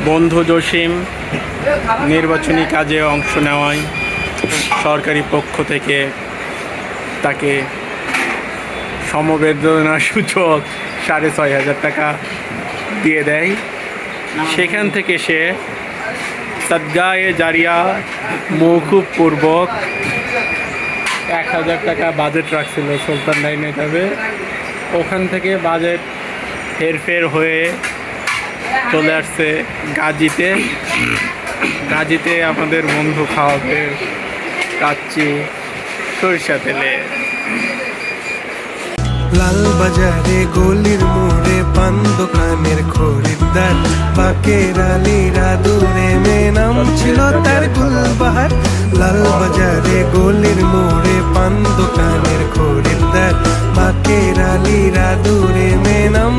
বন্ধু জসিম নির্বাচনী কাজে অংশ নেওয়ায় সরকারি পক্ষ থেকে তাকে সমবেদনা সূচক 6,500 টাকা দিয়ে দেয়। সেখান থেকে সে সদগায়ে জারিয়া মওকুফ পূর্বক 1,000 টাকা বাজেট রাখছিল সুলতান ডাইনে যাবে। ওখান থেকে বাজেট হেরফের হয়ে চলে আসছে গাজীতে। গাজীতে আমাদের বন্ধু খাওয়াবে কাচ্চি সরিষা তেলে। লাল বাজারে গলির মোড়ে পান দোকানের খরিদ্দার, বাকের আলীরা দূরে নাম ছিল তার গুলবাহার। লাল বাজারে গলির মোড়ে পান দোকানের খরিদ্দার, বাকের আলীরা দূরে নাম